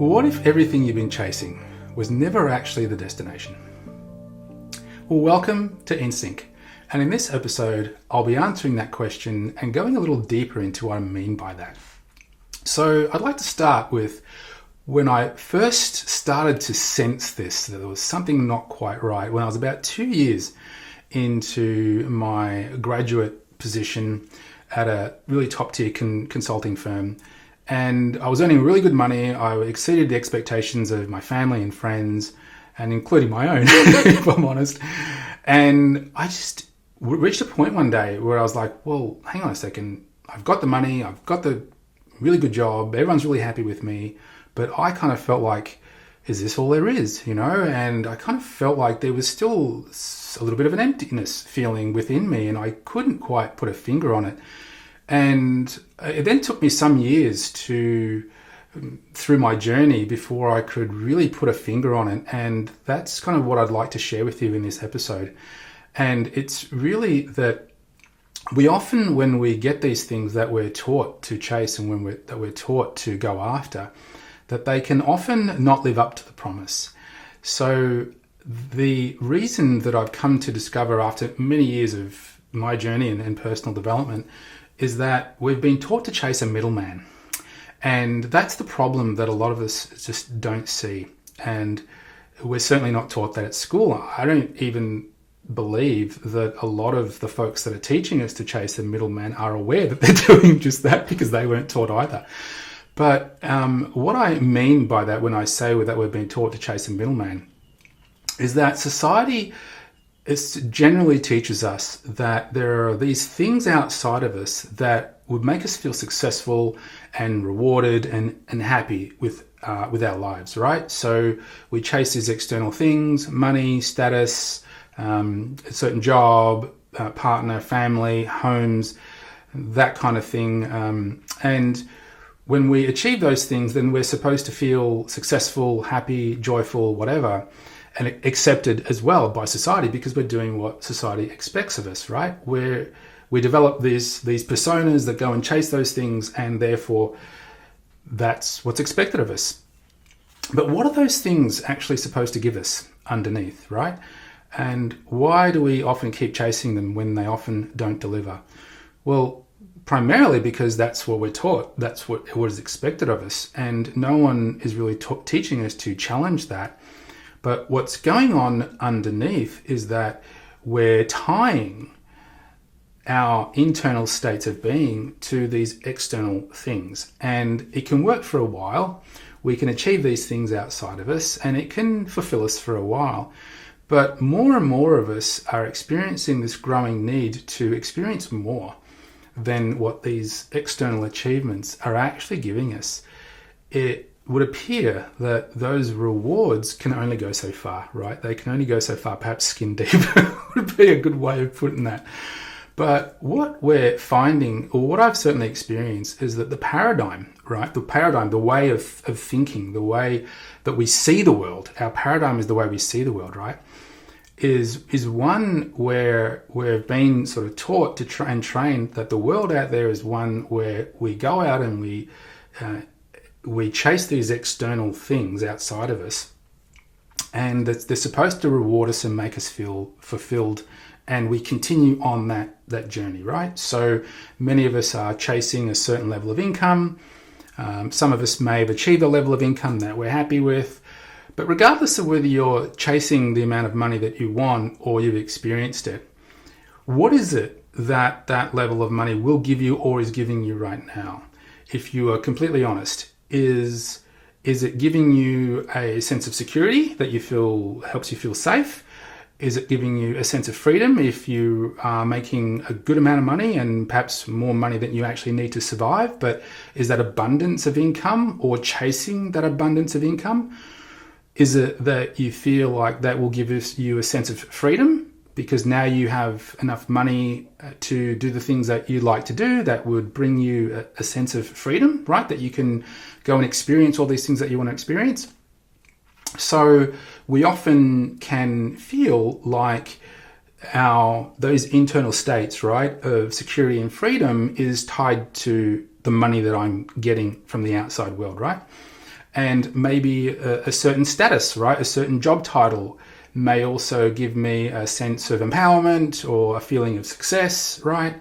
What if everything you've been chasing was never actually the destination? Well, welcome to In Sync, and in this episode I'll be answering that question and going a little deeper into what I mean by that. So I'd like to start with when I first started to sense this, that there was something not quite right, when I was about 2 years into my graduate position at a really top tier consulting firm. And I was earning really good money. I exceeded the expectations of my family and friends, and including my own, if I'm honest. And I just reached a point one day where I was like, well, hang on a second. I've got the money. I've got the really good job. Everyone's really happy with me. But I kind of felt like, is this all there is, And I kind of felt like there was still a little bit of an emptiness feeling within me, and I couldn't quite put a finger on it. And it then took me some years through my journey before I could really put a finger on it. And that's kind of what I'd like to share with you in this episode. And it's really that we often, when we get these things that we're taught to chase and that we're taught to go after, that they can often not live up to the promise. So the reason that I've come to discover after many years of my journey and personal development is that we've been taught to chase a middleman. And that's the problem that a lot of us just don't see. And we're certainly not taught that at school. I don't even believe that a lot of the folks that are teaching us to chase a middleman are aware that they're doing just that, because they weren't taught either. But what I mean by that when I say that we've been taught to chase a middleman is that society generally teaches us that there are these things outside of us that would make us feel successful and rewarded and happy with our lives, right? So we chase these external things: money, status, a certain job, partner, family, homes, that kind of thing. And when we achieve those things, then we're supposed to feel successful, happy, joyful, whatever, and accepted as well by society, because we're doing what society expects of us, right? We develop these personas that go and chase those things, and therefore that's what's expected of us. But what are those things actually supposed to give us underneath, right? And why do we often keep chasing them when they often don't deliver? Well, primarily because that's what we're taught. That's what is expected of us. And no one is really teaching us to challenge that. But what's going on underneath is that we're tying our internal states of being to these external things. And it can work for a while. We can achieve these things outside of us, and it can fulfill us for a while. But more and more of us are experiencing this growing need to experience more than what these external achievements are actually giving us. It would appear that those rewards can only go so far, right? They can only go so far, perhaps skin deep would be a good way of putting that. But what we're finding, or what I've certainly experienced, is that the paradigm, right? The way of thinking, the way that we see the world, our paradigm is the way we see the world, right? Is one where we've been sort of taught to try and trained that the world out there is one where we go out and we chase these external things outside of us, and that they're supposed to reward us and make us feel fulfilled, and we continue on that journey, right? So many of us are chasing a certain level of income. Some of us may have achieved a level of income that we're happy with. But regardless of whether you're chasing the amount of money that you want or you've experienced it, what is it that level of money will give you or is giving you right now? If you are completely honest, is it giving you a sense of security that helps you feel safe? Is it giving you a sense of freedom if you are making a good amount of money and perhaps more money than you actually need to survive? But is that abundance of income or chasing that abundance of income? Is it that you feel like that will give you a sense of freedom because now you have enough money to do the things that you like to do that would bring you a sense of freedom, right? That you can go and experience all these things that you want to experience. So we often can feel like those internal states, right, of security and freedom is tied to the money that I'm getting from the outside world, right? And maybe a certain status, right? A certain job title may also give me a sense of empowerment or a feeling of success, right?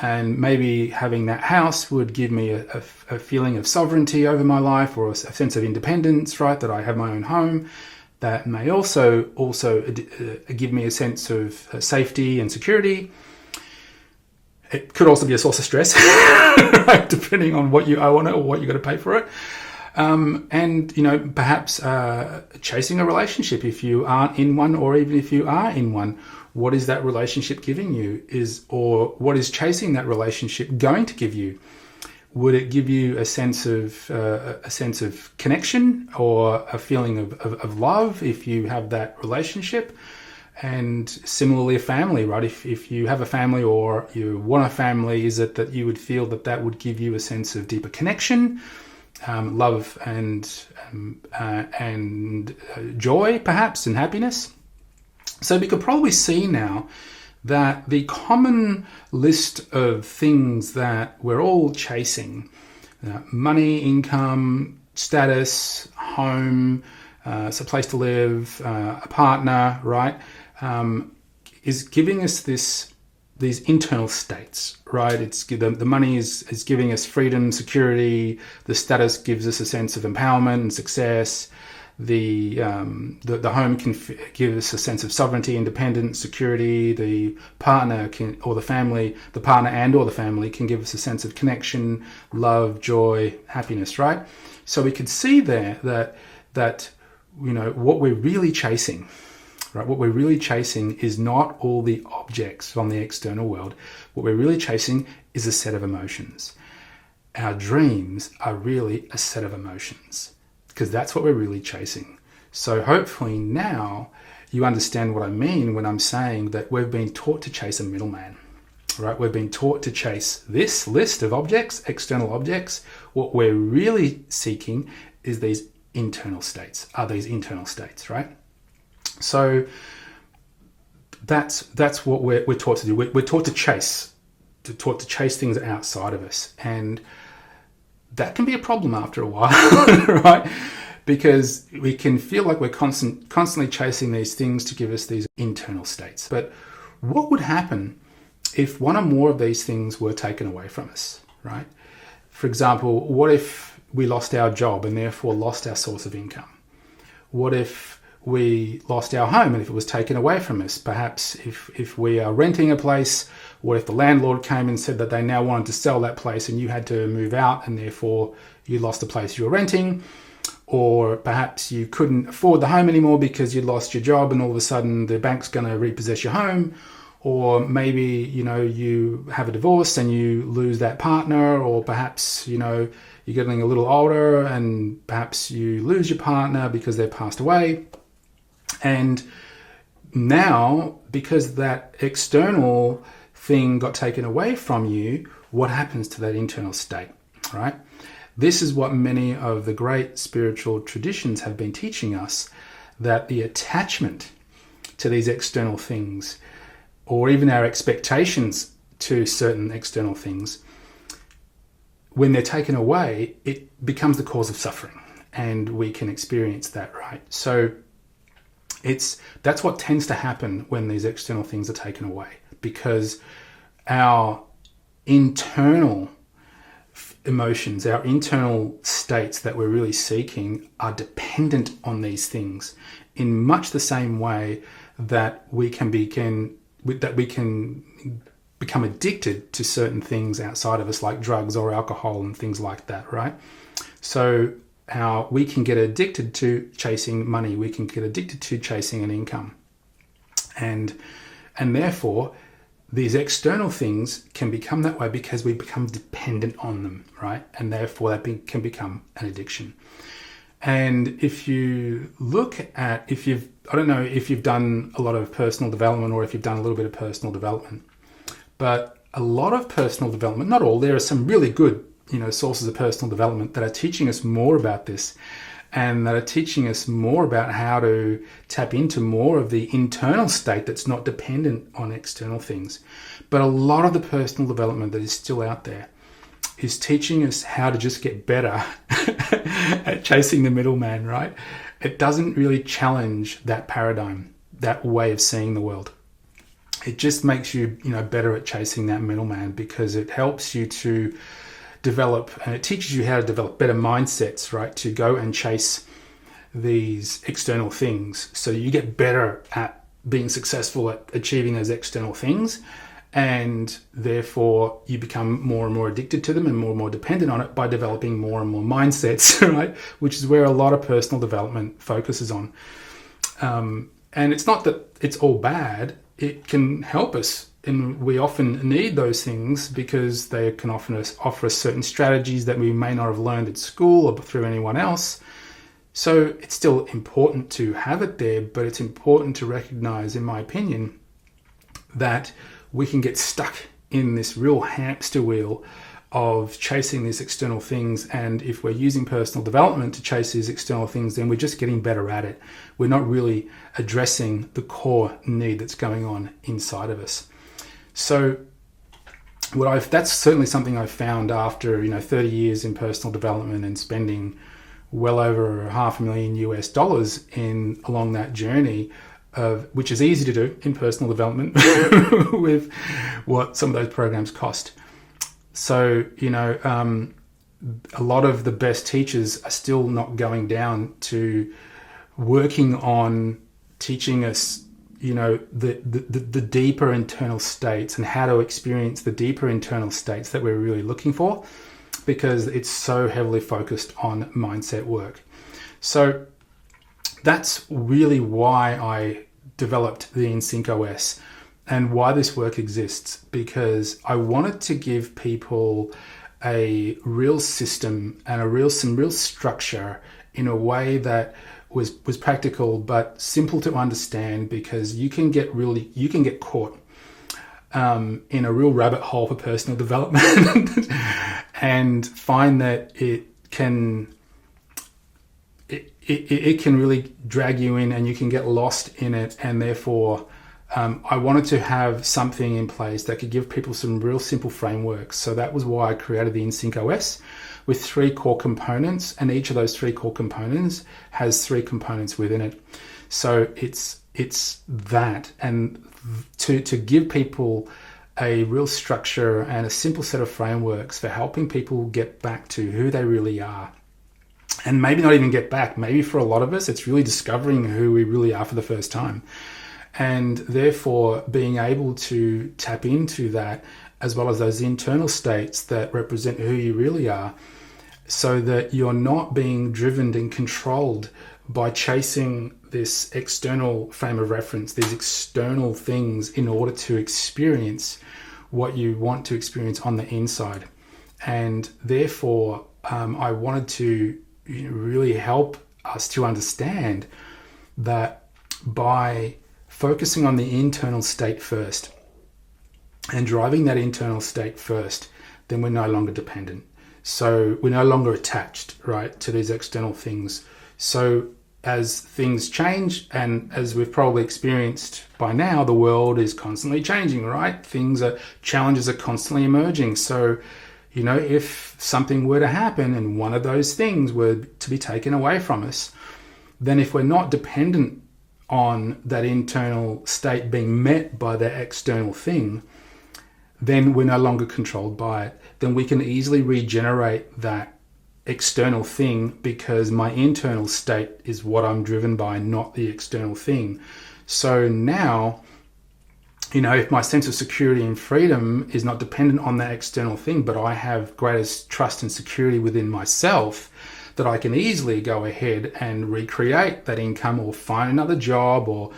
And maybe having that house would give me a feeling of sovereignty over my life, or a sense of independence, right? That I have my own home. That may also give me a sense of safety and security. It could also be a source of stress, right? Depending on what you owe on it or what you got to pay for it. And perhaps chasing a relationship if you aren't in one, or even if you are in one, what is that relationship giving you? Or what is chasing that relationship going to give you? Would it give you a sense of connection or a feeling of love if you have that relationship? And similarly, a family, right? If you have a family or you want a family, is it that you would feel that would give you a sense of deeper connection, love and joy, perhaps, and happiness? So we could probably see now that the common list of things that we're all chasing, money, income, status, home, it's a place to live, a partner, right, is giving us these internal states, right? It's the money is giving us freedom, security. The status gives us a sense of empowerment and success. The home can give us a sense of sovereignty, independence, security. The partner or the family can give us a sense of connection, love, joy, happiness, right? So we could see there that what we're really chasing, right? What we're really chasing is not all the objects from the external world. What we're really chasing is a set of emotions. Our dreams are really a set of emotions, because that's what we're really chasing. So hopefully now you understand what I mean when I'm saying that we've been taught to chase a middleman, right? We've been taught to chase this list of objects, external objects. What we're really seeking is these internal states, right? So that's what we're taught to do. We're taught to chase things outside of us. And that can be a problem after a while, right? Because we can feel like we're constantly chasing these things to give us these internal states. But what would happen if one or more of these things were taken away from us, right? For example, what if we lost our job and therefore lost our source of income? What if we lost our home and if it was taken away from us? Perhaps if we are renting a place, what if the landlord came and said that they now wanted to sell that place and you had to move out and therefore you lost the place you were renting? Or perhaps you couldn't afford the home anymore because you lost your job and all of a sudden the bank's going to repossess your home. Or maybe, you have a divorce and you lose that partner, or perhaps, you're getting a little older and perhaps you lose your partner because they've passed away. And now, because that external thing got taken away from you, what happens to that internal state, right? This is what many of the great spiritual traditions have been teaching us, that the attachment to these external things, or even our expectations to certain external things, when they're taken away, it becomes the cause of suffering, and we can experience that, right? So that's what tends to happen when these external things are taken away, because our internal emotions, our internal states that we're really seeking are dependent on these things in much the same way that we can become addicted to certain things outside of us, like drugs or alcohol and things like that, right? So we can get addicted to chasing money, we can get addicted to chasing an income, and therefore these external things can become that way because we become dependent on them, right? And therefore that can become an addiction. And if you look at, I don't know if you've done a lot of personal development or if you've done a little bit of personal development, but a lot of personal development, not all, there are some really good, sources of personal development that are teaching us more about this, and that are teaching us more about how to tap into more of the internal state that's not dependent on external things. But a lot of the personal development that is still out there is teaching us how to just get better at chasing the middleman, right? It doesn't really challenge that paradigm, that way of seeing the world. It just makes you, better at chasing that middleman, because it helps you to develop, and it teaches you how to develop better mindsets, right? To go and chase these external things. So you get better at being successful at achieving those external things, and therefore you become more and more addicted to them and more dependent on it by developing more and more mindsets, right? Which is where a lot of personal development focuses on. And it's not that it's all bad. It can help us, and we often need those things because they can often offer us certain strategies that we may not have learned at school or through anyone else. So it's still important to have it there, but it's important to recognize, in my opinion, that we can get stuck in this real hamster wheel of chasing these external things. And if we're using personal development to chase these external things, then we're just getting better at it. We're not really addressing the core need that's going on inside of us. So that's certainly something I've found after 30 years in personal development and spending well over $500,000 along that journey, which is easy to do in personal development with what some of those programs cost. So, a lot of the best teachers are still not going down to working on teaching us, the deeper internal states and how to experience the deeper internal states that we're really looking for, because it's so heavily focused on mindset work. So that's really why I developed the InSyncOS and why this work exists, because I wanted to give people a real system and some real structure in a way that was practical but simple to understand, because you can get caught in a real rabbit hole for personal development and find that it can really drag you in and you can get lost in it. And therefore I wanted to have something in place that could give people some real simple frameworks. So that was why I created the InSyncOS with 3 core components, and each of those 3 core components has 3 components within it. So it's that, and to give people a real structure and a simple set of frameworks for helping people get back to who they really are. And maybe not even get back. Maybe for a lot of us, it's really discovering who we really are for the first time. And therefore being able to tap into that, as well as those internal states that represent who you really are, so that you're not being driven and controlled by chasing this external frame of reference, these external things, in order to experience what you want to experience on the inside. And therefore, I wanted to really help us to understand that by focusing on the internal state first and driving that internal state first, then we're no longer dependent. So we're no longer attached, right, to these external things. So as things change, and as we've probably experienced by now, the world is constantly changing, right? Challenges are constantly emerging. So, if something were to happen and one of those things were to be taken away from us, then if we're not dependent on that internal state being met by that external thing, then we're no longer controlled by it. Then we can easily regenerate that external thing, because my internal state is what I'm driven by, not the external thing. So now, if my sense of security and freedom is not dependent on that external thing, but I have greater trust and security within myself, that I can easily go ahead and recreate that income, or find another job, or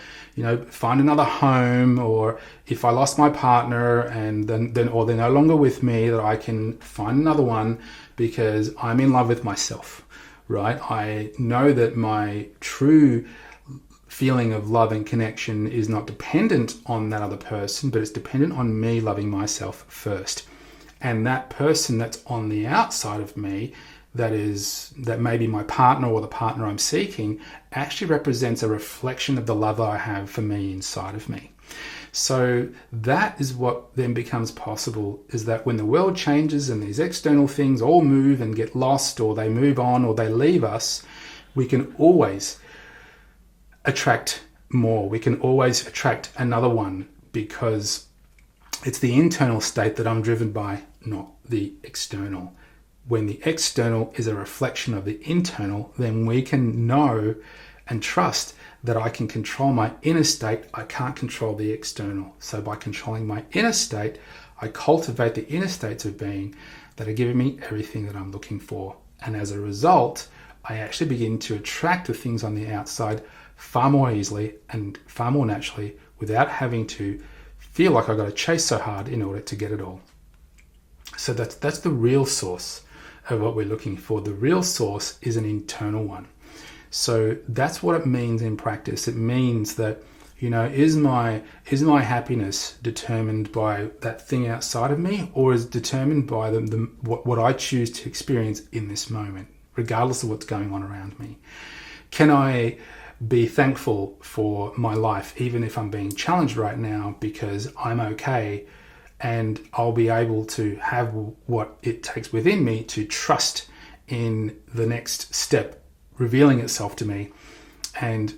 find another home, or if I lost my partner and then or they're no longer with me, that I can find another one, because I'm in love with myself, right? I know that my true feeling of love and connection is not dependent on that other person, but it's dependent on me loving myself first. And that person that's on the outside of me, that may be my partner or the partner I'm seeking, actually represents a reflection of the love I have for me inside of me. So that is what then becomes possible, is that when the world changes and these external things all move and get lost, or they move on, or they leave us, we can always attract more. We can always attract another one, because it's the internal state that I'm driven by, not the external. When the external is a reflection of the internal, then we can know and trust that I can control my inner state. I can't control the external. So by controlling my inner state, I cultivate the inner states of being that are giving me everything that I'm looking for. And as a result, I actually begin to attract the things on the outside far more easily and far more naturally, without having to feel like I've got to chase so hard in order to get it all. So that's the real source of what we're looking for. The real source is an internal one. So that's what it means in practice. It means that, is my happiness determined by that thing outside of me, or is determined by what I choose to experience in this moment, regardless of what's going on around me? Can I be thankful for my life, even if I'm being challenged right now, because I'm okay, and I'll be able to have what it takes within me to trust in the next step revealing itself to me, and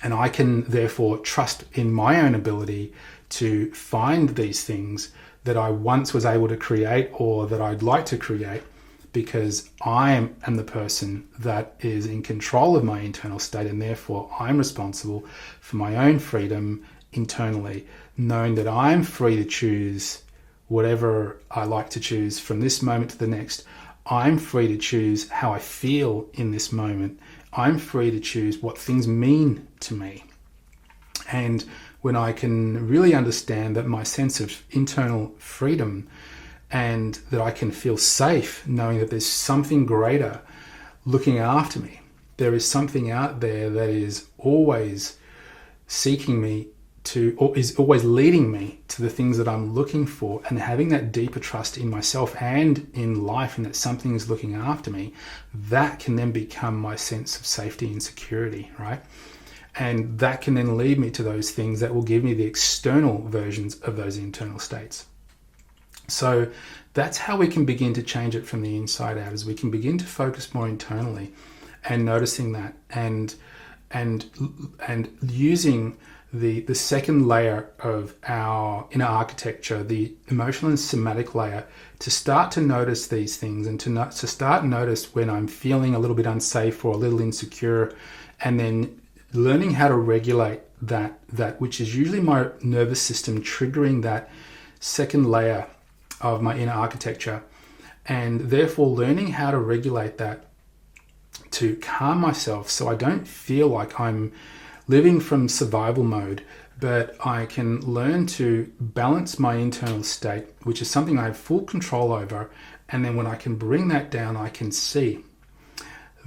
I can therefore trust in my own ability to find these things that I once was able to create, or that I'd like to create, because I am the person that is in control of my internal state, and therefore I'm responsible for my own freedom internally, knowing that I'm free to choose whatever I like to choose from this moment to the next. I'm free to choose how I feel in this moment. I'm free to choose what things mean to me. And when I can really understand that my sense of internal freedom, and that I can feel safe knowing that there's something greater looking after me, there is something out there that is always seeking me to, or is always leading me to the things that I'm looking for, and having that deeper trust in myself and in life, and that something is looking after me, that can then become my sense of safety and security, right? And that can then lead me to those things that will give me the external versions of those internal states. So that's how we can begin to change it from the inside out, as we can begin to focus more internally and noticing that, and using the second layer of our inner architecture, the emotional and somatic layer, to start to notice these things, and to start notice when I'm feeling a little bit unsafe or a little insecure, and then learning how to regulate that which is usually my nervous system triggering that second layer of my inner architecture, and therefore learning how to regulate that to calm myself, so I don't feel like I'm living from survival mode, but I can learn to balance my internal state, which is something I have full control over. And then when I can bring that down, I can see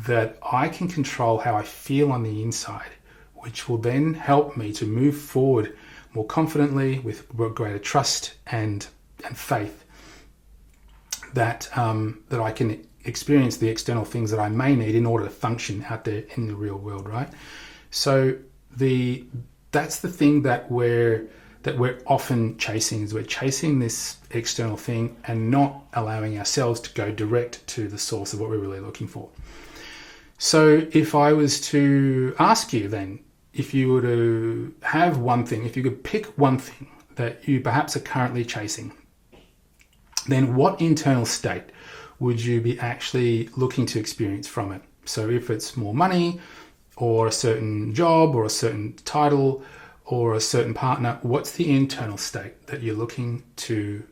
that I can control how I feel on the inside, which will then help me to move forward more confidently, with greater trust and faith that I can experience the external things that I may need in order to function out there in the real world, right? So that's the thing that we're often chasing, is we're chasing this external thing and not allowing ourselves to go direct to the source of what we're really looking for. So if I was to ask you then, if you were to have one thing, if you could pick one thing that you perhaps are currently chasing, then what internal state would you be actually looking to experience from it? So if it's more money, or a certain job, or a certain title, or a certain partner, what's the internal state that you're looking to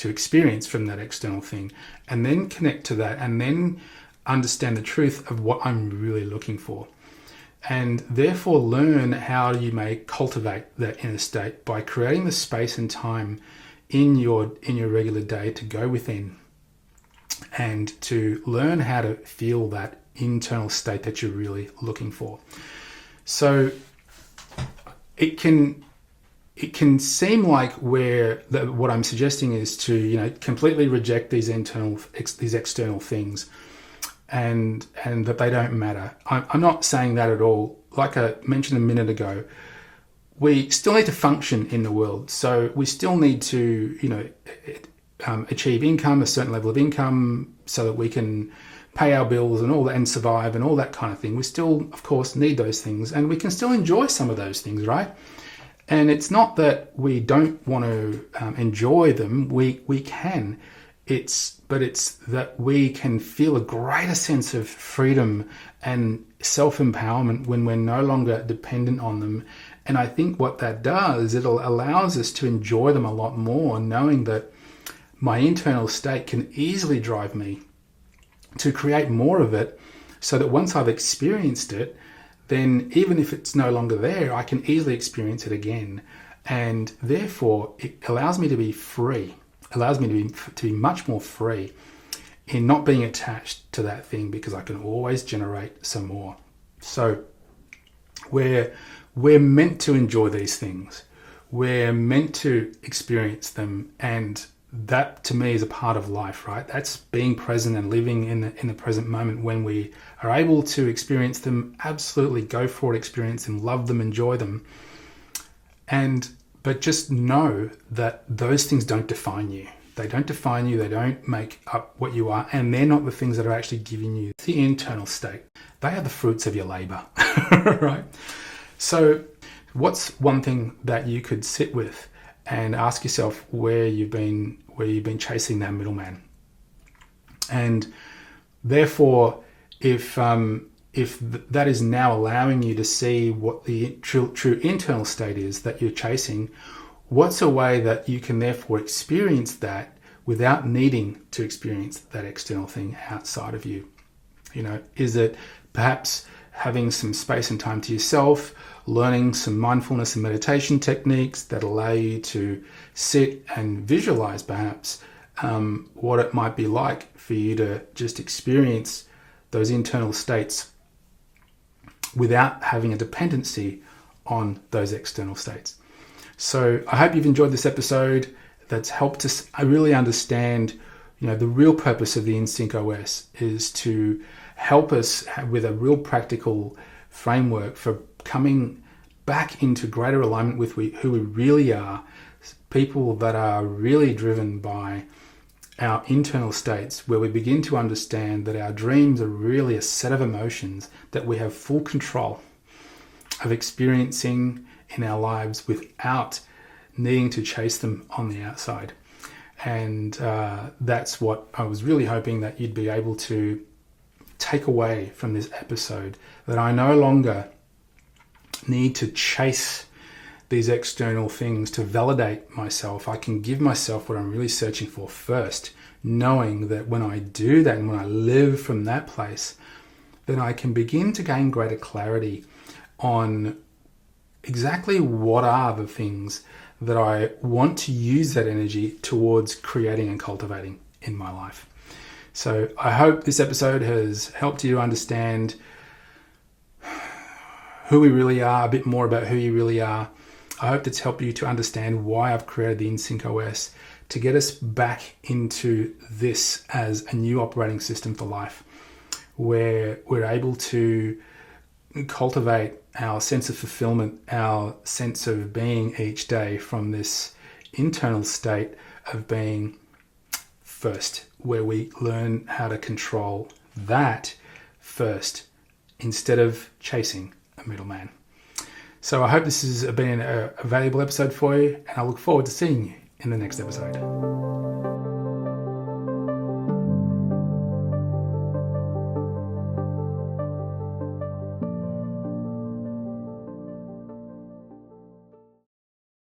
experience from that external thing? And then connect to that, and then understand the truth of what I'm really looking for. And therefore learn how you may cultivate that inner state by creating the space and time in your regular day to go within and to learn how to feel that internal state that you're really looking for. So it can seem like what I'm suggesting is to completely reject these external things, and that they don't matter. I'm not saying that at all. Like I mentioned a minute ago, we still need to function in the world. So we still need to, achieve income, a certain level of income, so that we can pay our bills and all that, and survive and all that kind of thing. We still, of course, need those things, and we can still enjoy some of those things, right? And it's not that we don't want to enjoy them. We can. But it's that we can feel a greater sense of freedom and self-empowerment when we're no longer dependent on them. And I think what that does, it allows us to enjoy them a lot more, knowing that my internal state can easily drive me to create more of it, so that once I've experienced it, then even if it's no longer there, I can easily experience it again. And therefore, it allows me to be free, allows me to be much more free in not being attached to that thing, because I can always generate some more. So we're meant to enjoy these things. We're meant to experience them, and that to me is a part of life, right? That's being present and living in the present moment. When we are able to experience them, absolutely go for it, experience them, love them, enjoy them. But just know that those things don't define you. They don't define you. They don't make up what you are, and they're not the things that are actually giving you the internal state. They are the fruits of your labor, right? So what's one thing that you could sit with and ask yourself where you've been chasing that middleman? And therefore, if that is now allowing you to see what the true internal state is that you're chasing, what's a way that you can therefore experience that without needing to experience that external thing outside of you? Is it perhaps having some space and time to yourself, learning some mindfulness and meditation techniques that allow you to sit and visualize perhaps what it might be like for you to just experience those internal states without having a dependency on those external states? So I hope you've enjoyed this episode that's helped us really understand, the real purpose of the InSync OS is to help us with a real practical framework for coming back into greater alignment with who we really are, people that are really driven by our internal states, where we begin to understand that our dreams are really a set of emotions that we have full control of experiencing in our lives without needing to chase them on the outside. And that's what I was really hoping that you'd be able to take away from this episode, that I no longer need to chase these external things to validate myself. I can give myself what I'm really searching for first, knowing that when I do that and when I live from that place, then I can begin to gain greater clarity on exactly what are the things that I want to use that energy towards creating and cultivating in my life. So I hope this episode has helped you understand who we really are, a bit more about who you really are. I hope it's helped you to understand why I've created the InSync OS, to get us back into this as a new operating system for life, where we're able to cultivate our sense of fulfillment, our sense of being each day from this internal state of being first, where we learn how to control that first instead of chasing a middleman. So I hope this has been a valuable episode for you, and I look forward to seeing you in the next episode.